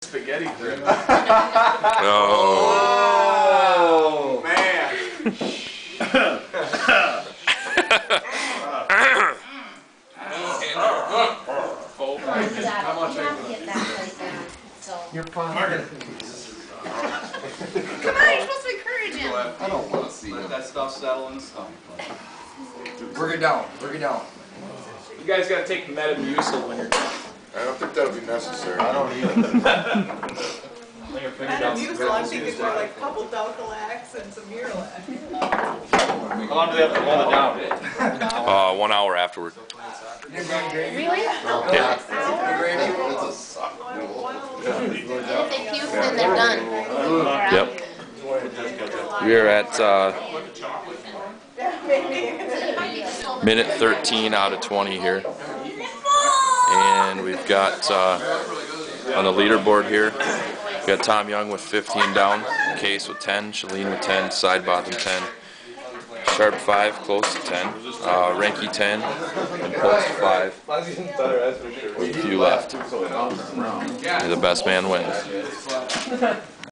spaghetti grip. Oh, man. You're fine. Come on, you're supposed to encourage him. I don't want to see Let him. that stuff settle in the stomach. Work it down. Work it down. You guys gotta take Metamucil when you're done. I don't think that'll be necessary. I don't either. Lay your finger down. Metamucil, I'm thinking more like a couple Dalcolax and some Miralax. How long do they have to hold it down? 1 hour afterward. Really? Yeah. Thank you, and they're done. Yep. We are at minute 13 out of 20 here. And we've got on the leaderboard here, we've got Tom Young with 15 down, Case with 10, Shalene with 10, Side Bottom 10, Sharp 5, close to 10, Renke 10, and Post 5, with a few left. May the best man win.